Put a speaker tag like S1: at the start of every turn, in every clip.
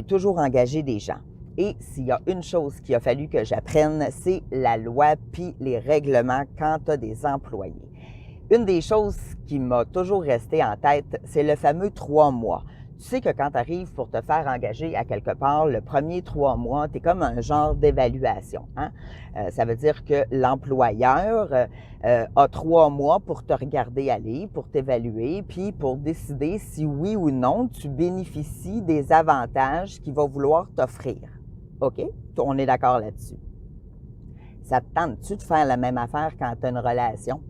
S1: toujours engager des gens. Et s'il y a une chose qu'il a fallu que j'apprenne, c'est la loi puis les règlements quand tu as des employés. Une des choses qui m'a toujours resté en tête, c'est le fameux 3 mois. Tu sais que quand tu arrives pour te faire engager à quelque part, le premier 3 mois, tu es comme un genre d'évaluation. Hein? Ça veut dire que l'employeur a 3 mois pour te regarder aller, pour t'évaluer, puis pour décider si oui ou non tu bénéficies des avantages qu'il va vouloir t'offrir. OK? On est d'accord là-dessus. Ça te tente-tu de faire la même affaire quand tu as une relation?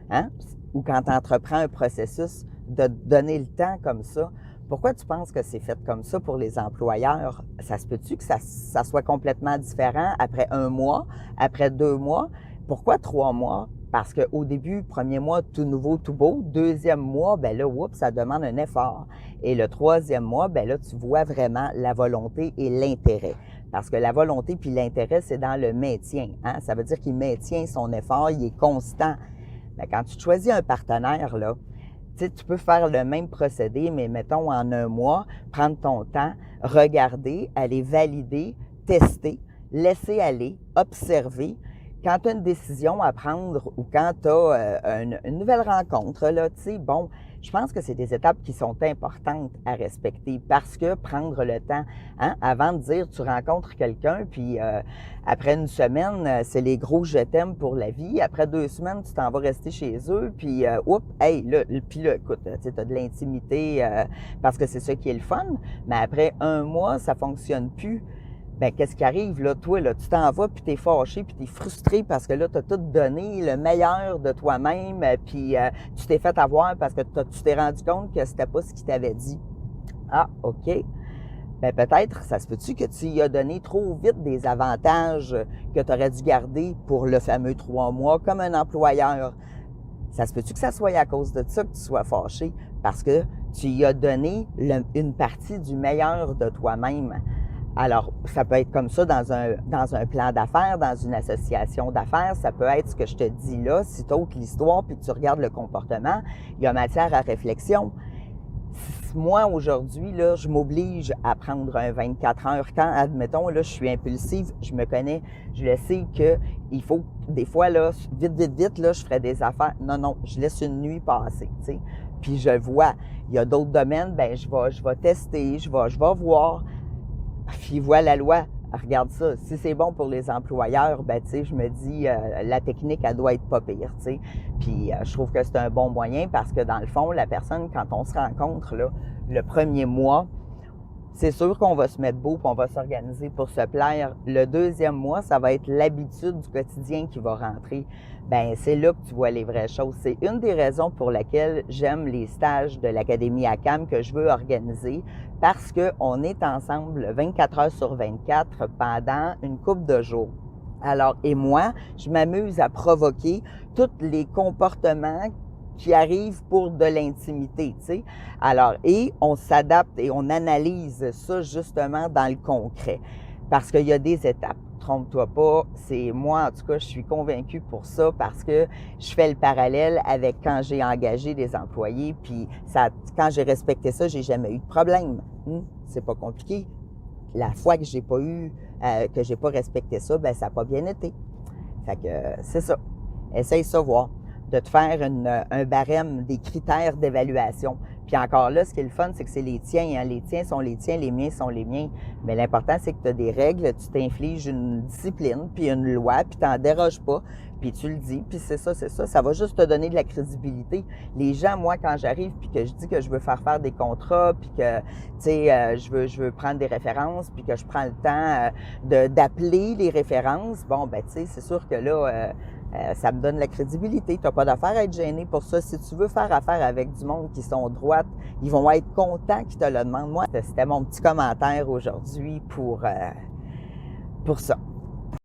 S1: Hein? Ou quand tu entreprends un processus, de te donner le temps comme ça? Pourquoi tu penses que c'est fait comme ça pour les employeurs? Ça se peut-tu que ça soit complètement différent après 1 mois, après 2 mois? Pourquoi 3 mois? Parce qu'au début, premier mois, tout nouveau, tout beau. Deuxième mois, ben là, oups, ça demande un effort. Et le troisième mois, ben là, tu vois vraiment la volonté et l'intérêt. Parce que la volonté puis l'intérêt, c'est dans le maintien. Hein? Ça veut dire qu'il maintient son effort, il est constant. Bien, quand tu choisis un partenaire, là, tu peux faire le même procédé, mais mettons en 1 mois, prendre ton temps, regarder, aller valider, tester, laisser aller, observer. Quand tu as une décision à prendre ou quand tu as une nouvelle rencontre, là, bon, je pense que c'est des étapes qui sont importantes à respecter parce que prendre le temps, hein, avant de dire tu rencontres quelqu'un, puis après 1 semaine, c'est les gros je t'aime pour la vie. Après 2 semaines, tu t'en vas rester chez eux, puis oups, hey, là, écoute, tu as de l'intimité parce que c'est ça qui est le fun, mais après 1 mois, ça fonctionne plus. Bien, qu'est-ce qui arrive, là? Toi, là, tu t'en vas, puis t'es fâché, puis t'es frustré parce que là, t'as tout donné, le meilleur de toi-même, puis tu t'es fait avoir parce que tu t'es rendu compte que c'était pas ce qu'il t'avait dit. Ah, OK. Bien, peut-être, ça se peut-tu que tu y as donné trop vite des avantages que tu aurais dû garder pour le fameux 3 mois comme un employeur. Ça se peut-tu que ça soit à cause de ça que tu sois fâché parce que tu y as donné une partie du meilleur de toi-même. Alors, ça peut être comme ça dans un plan d'affaires, dans une association d'affaires. Ça peut être ce que je te dis là. Si tu ôtes l'histoire puis que tu regardes le comportement, il y a matière à réflexion. Moi, aujourd'hui, là, je m'oblige à prendre un 24 heures. Quand, admettons, là, je suis impulsive, je me connais, je le sais qu'il faut, des fois, là, vite, là, je ferais des affaires. Non, je laisse une nuit passer, tu sais. Puis je vois. Il y a d'autres domaines, bien, je vais tester, je vais voir. Puis voilà la loi. Regarde ça. Si c'est bon pour les employeurs, ben tu sais, je me dis, la technique, elle doit être pas pire, tu sais. Puis je trouve que c'est un bon moyen parce que dans le fond, la personne, quand on se rencontre, là, le premier mois, c'est sûr qu'on va se mettre beau puis on va s'organiser pour se plaire. Le deuxième mois, ça va être l'habitude du quotidien qui va rentrer. Ben c'est là que tu vois les vraies choses. C'est une des raisons pour lesquelles j'aime les stages de l'Académie ACAM que je veux organiser parce qu'on est ensemble 24 heures sur 24 pendant une couple de jours. Alors, et moi, je m'amuse à provoquer tous les comportements qui arrivent pour de l'intimité, tu sais. Alors, et on s'adapte et on analyse ça justement dans le concret. Parce qu'il y a des étapes. Trompe-toi pas, c'est moi, en tout cas, je suis convaincue pour ça parce que je fais le parallèle avec quand j'ai engagé des employés, puis ça, quand j'ai respecté ça, j'ai jamais eu de problème. C'est pas compliqué. La fois que j'ai pas respecté ça, ben ça n'a pas bien été. Fait que c'est ça. Essaye ça voir. De te faire un barème, des critères d'évaluation. Puis encore là, ce qui est le fun, c'est que c'est les tiens. Hein? Les tiens sont les tiens, les miens sont les miens. Mais l'important, c'est que tu as des règles, tu t'infliges une discipline, puis une loi, puis tu n'en déroges pas, puis tu le dis, puis c'est ça. Ça va juste te donner de la crédibilité. Les gens, moi, quand j'arrive, puis que je dis que je veux faire des contrats, puis que, tu sais, je veux prendre des références, puis que je prends le temps d'appeler les références, bon, ben tu sais, c'est sûr que là... ça me donne la crédibilité. Tu n'as pas d'affaire à être gêné pour ça. Si tu veux faire affaire avec du monde qui sont droites, ils vont être contents qu'ils te le demandent. Moi, c'était mon petit commentaire aujourd'hui pour ça.